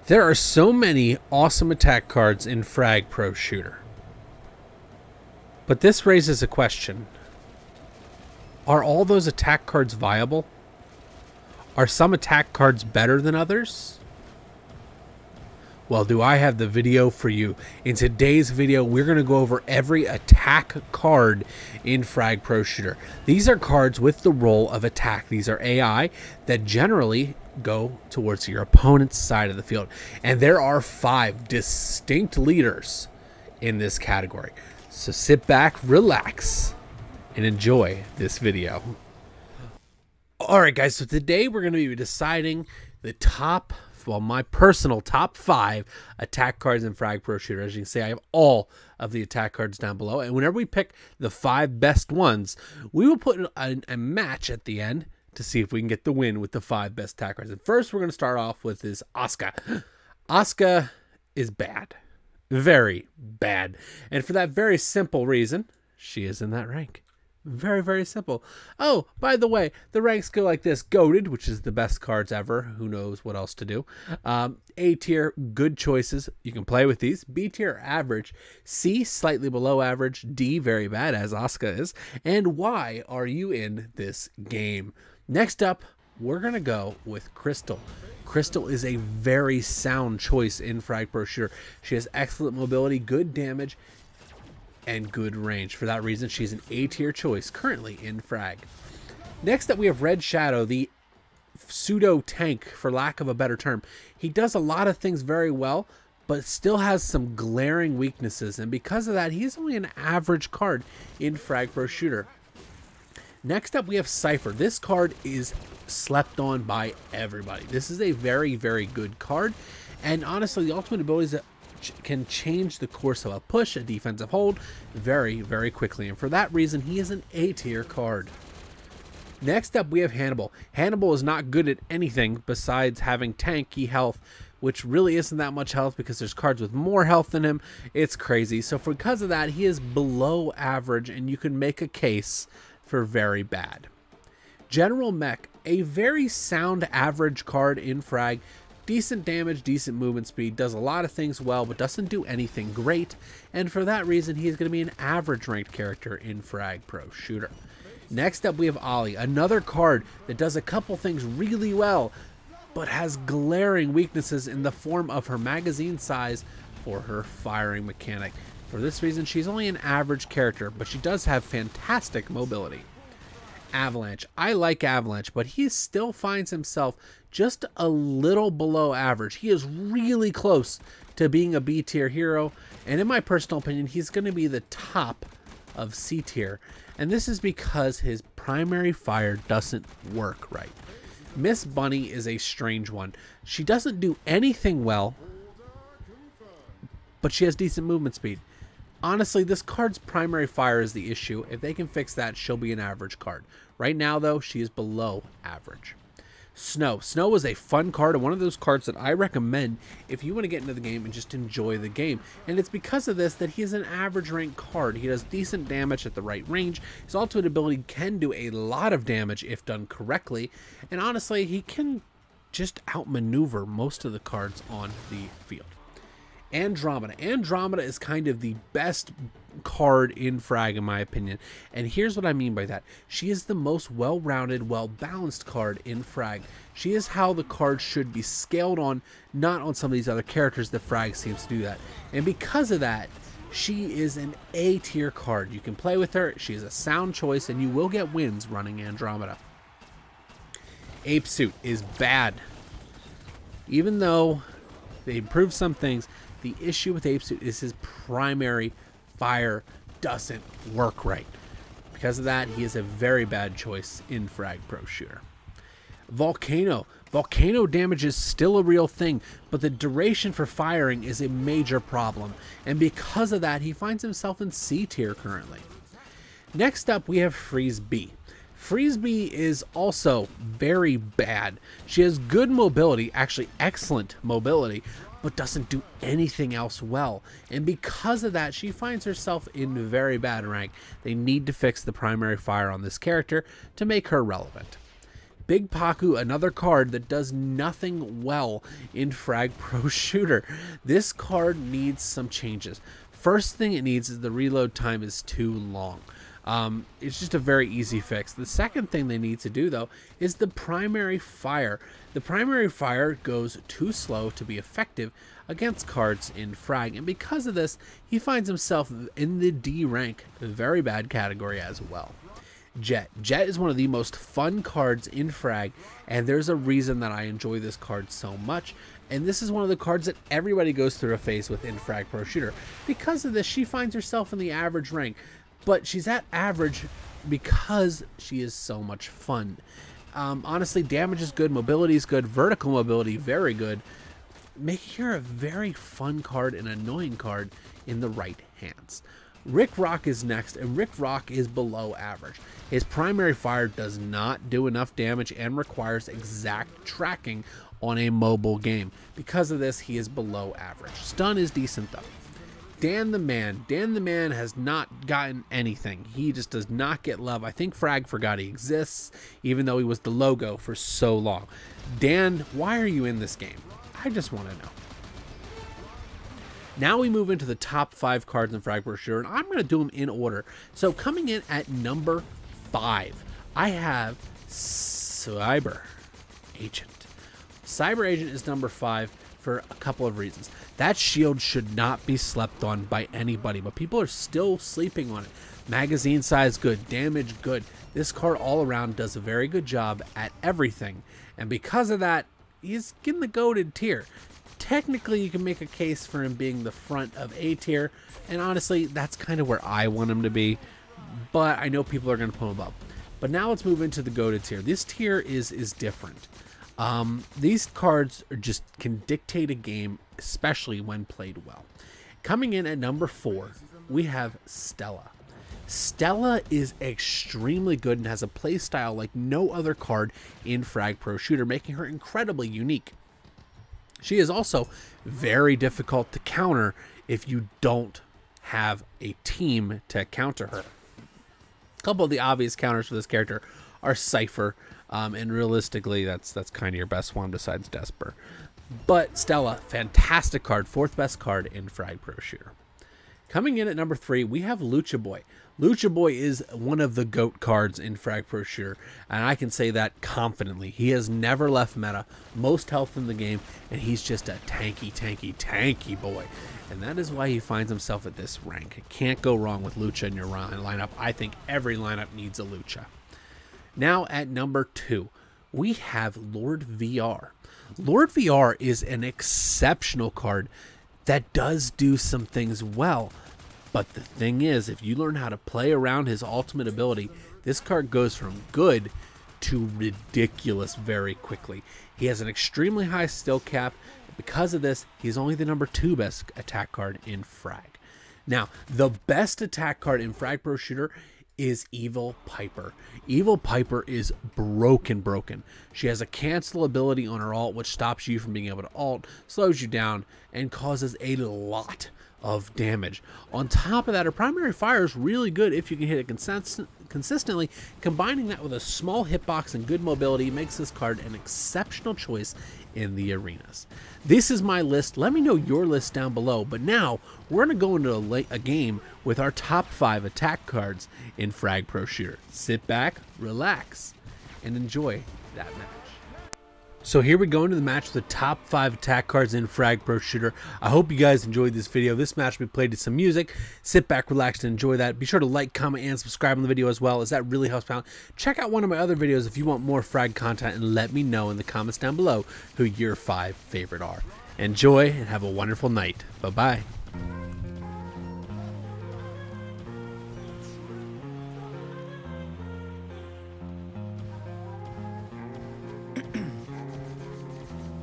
There are so many awesome attack cards in Frag Pro Shooter. But this raises a question. Are all those attack cards viable? Are some attack cards better than others? Well, do I have the video for you. In today's video, we're going to go over every attack card in Frag Pro Shooter. These are cards with the role of attack. These are AI that generally go towards your opponent's side of the field. And there are 5 distinct leaders in this category. So sit back, relax, and enjoy this video. Alright guys, so today we're going to be deciding the top, well, my personal top 5 attack cards in Frag Pro Shooter. As you can see, I have all of the attack cards down below. And whenever we pick the 5 best ones, we will put a match at the end to see if we can get the win with the 5 best attack cards. And first, we're going to start off with this Asuka. Asuka is bad. Very bad. And for that very simple reason, she is in that rank. Very, very simple. Oh, by the way, the ranks go like this. Goated, which is the best cards ever. Who knows what else to do. A tier, good choices. You can play with these. B tier, average. C, slightly below average. D, very bad, as Asuka is. And Y, are you in this game? Next up, we're going to go with Crystal. Crystal is a very sound choice in Frag Pro Shooter. She has excellent mobility, good damage, and good range. For that reason, she's an A tier choice currently in Frag. Next up, we have Red Shadow, the pseudo tank, for lack of a better term. He does a lot of things very well, but still has some glaring weaknesses. And because of that, he's only an average card in Frag Pro Shooter. Next up, we have Cypher. This card is slept on by everybody. This is a very, very good card. And honestly, the ultimate abilities that can change the course of a push, a defensive hold, very, very quickly. And for that reason, he is an A tier card. Next up, we have Hannibal. Hannibal is not good at anything besides having tanky health, which really isn't that much health because there's cards with more health than him. It's crazy. So because of that, he is below average, and you can make a case for very bad. General Mech, a very sound average card in Frag. Decent damage, decent movement speed, does a lot of things well, but doesn't do anything great. And for that reason, he is going to be an average ranked character in Frag Pro Shooter. Next up, we have Ollie, another card that does a couple things really well, but has glaring weaknesses in the form of her magazine size for her firing mechanic. For this reason, she's only an average character, but she does have fantastic mobility. Avalanche. I like Avalanche, but he still finds himself just a little below average. He is really close to being a B tier hero, and in my personal opinion, he's going to be the top of C tier. And this is because his primary fire doesn't work right. Miss Bunny is a strange one. She doesn't do anything well, but she has decent movement speed. Honestly, this card's primary fire is the issue. If they can fix that, she'll be an average card. Right now, though, she is below average. Snow. Snow is a fun card and one of those cards that I recommend if you want to get into the game and just enjoy the game. And it's because of this that he is an average rank card. He does decent damage at the right range. His ultimate ability can do a lot of damage if done correctly. And honestly, he can just outmaneuver most of the cards on the field. Andromeda. Andromeda is kind of the best card in Frag in my opinion, and here's what I mean by that. She is the most well-rounded, well-balanced card in Frag. She is how the card should be scaled on, not on some of these other characters that Frag seems to do that. And because of that, she is an A tier card. You can play with her, she is a sound choice, and you will get wins running Andromeda. Ape Suit is bad. Even though they improved some things, the issue with Ape Suit is his primary fire doesn't work right. Because of that, he is a very bad choice in Frag Pro Shooter. Volcano. Volcano damage is still a real thing, but the duration for firing is a major problem. And because of that, he finds himself in C tier currently. Next up, we have Freeze B. Freeze B is also very bad. She has good mobility, actually excellent mobility, but doesn't do anything else well. And because of that, she finds herself in very bad rank. They need to fix the primary fire on this character to make her relevant. Big Paku, another card that does nothing well in Frag Pro Shooter. This card needs some changes. First thing it needs is the reload time is too long. It's just a very easy fix. The second thing they need to do, though, is the primary fire. The primary fire goes too slow to be effective against cards in Frag, and because of this, he finds himself in the D rank, very bad category as well. Jet. Jet is one of the most fun cards in Frag, and there's a reason that I enjoy this card so much. And this is one of the cards that everybody goes through a phase with in Frag Pro Shooter. Because of this, she finds herself in the average rank, but she's at average because she is so much fun. Honestly, damage is good, mobility is good, vertical mobility very good, making her a very fun card and annoying card in the right hands. Rick Rock is next, and Rick Rock is below average. His primary fire does not do enough damage and requires exact tracking on a mobile game. Because of this, he is below average. Stun is decent though. Dan the Man has not gotten anything. He just does not get love. I think Frag forgot he exists, even though he was the logo for so long. Dan, why are you in this game? I just want to know. Now we move into the top 5 cards in Frag Pro Shooter, and I'm going to do them in order. So coming in at number 5, I have Cyber Agent. Cyber Agent is number 5 for a couple of reasons. That shield should not be slept on by anybody, but people are still sleeping on it. Magazine size good, damage good. This card all around does a very good job at everything, and because of that, he's getting the goated tier. Technically, you can make a case for him being the front of A tier, and honestly, that's kind of where I want him to be, but I know people are going to put him up. But now let's move into the goated tier. This tier is different. These cards just can dictate a game, especially when played well. Coming in at number 4, we have Stella. Stella is extremely good and has a playstyle like no other card in Frag Pro Shooter, making her incredibly unique. She is also very difficult to counter if you don't have a team to counter her. A couple of the obvious counters for this character are Cypher, and realistically, that's kind of your best one besides Desper. But Stella, fantastic card, 4th best card in Frag Pro Shooter. Coming in at number 3, we have Lucha Boy. Lucha Boy is one of the GOAT cards in Frag Pro Shooter, and I can say that confidently. He has never left meta, most health in the game, and he's just a tanky boy. And that is why he finds himself at this rank. Can't go wrong with Lucha in your lineup. I think every lineup needs a Lucha. Now at number 2, we have Lord VR. Lord VR is an exceptional card that does do some things well. But the thing is, if you learn how to play around his ultimate ability, this card goes from good to ridiculous very quickly. He has an extremely high skill cap. Because of this, he's only the number 2 best attack card in Frag. Now, the best attack card in Frag Pro Shooter is Evil Piper. Evil Piper is broken. She has a cancel ability on her ult, which stops you from being able to ult, slows you down, and causes a lot of damage. On top of that, her primary fire is really good if you can hit it consistently. Combining that with a small hitbox and good mobility makes this card an exceptional choice in the arenas. This is my list. Let me know your list down below. But now we're going to go into a game with our top 5 attack cards in Frag Pro Shooter. Sit back, relax, and enjoy that match. So here we go into the match with the top 5 attack cards in Frag Pro Shooter. I hope you guys enjoyed this video. This match we played to some music. Sit back, relax, and enjoy that. Be sure to like, comment, and subscribe on the video as well, as that really helps out. Check out one of my other videos if you want more Frag content, and let me know in the comments down below who your 5 favorite are. Enjoy and have a wonderful night. Bye-bye.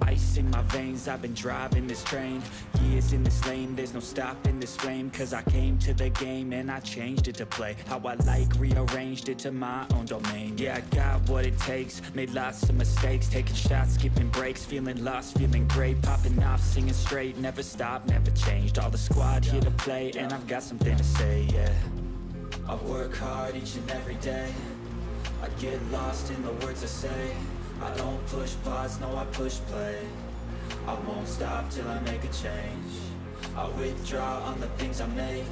Ice in my veins, I've been driving this train. Years in this lane, there's no stopping this flame. Cause I came to the game and I changed it to play how I like, rearranged it to my own domain. Yeah, I got what it takes, made lots of mistakes, taking shots, skipping breaks, feeling lost, feeling great, popping off, singing straight, never stopped, never changed. All the squad here to play, and I've got something to say, yeah. I work hard each and every day, I get lost in the words I say. I don't push pause, no I push play. I won't stop till I make a change. I withdraw on the things I make.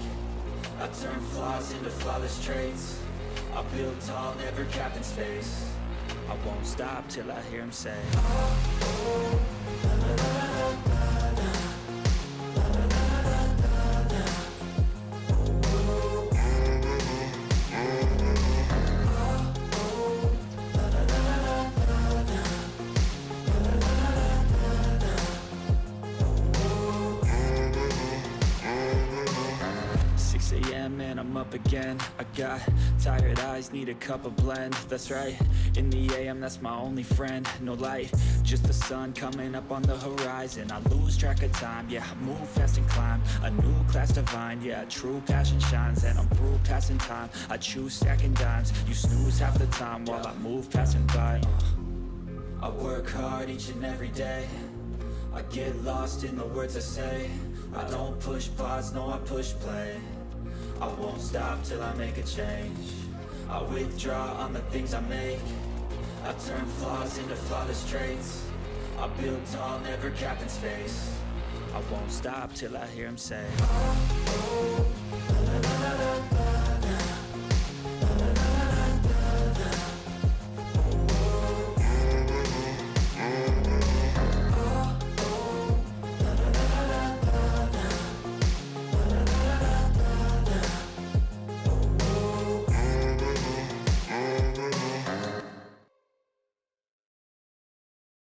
I turn flaws into flawless traits. I build tall, never capped in space. I won't stop till I hear him say, and I'm up again. I got tired eyes, need a cup of blend. That's right, in the AM, that's my only friend. No light, just the sun coming up on the horizon. I lose track of time, yeah, I move fast and climb a new class divine, yeah, true passion shines. And I'm through passing time, I choose stacking dimes. You snooze half the time while I move passing by. I work hard each and every day. I get lost in the words I say. I don't push pause, no I push play. I won't stop till I make a change. I withdraw on the things I make. I turn flaws into flawless traits. I build tall, never capped in space. I won't stop till I hear him say,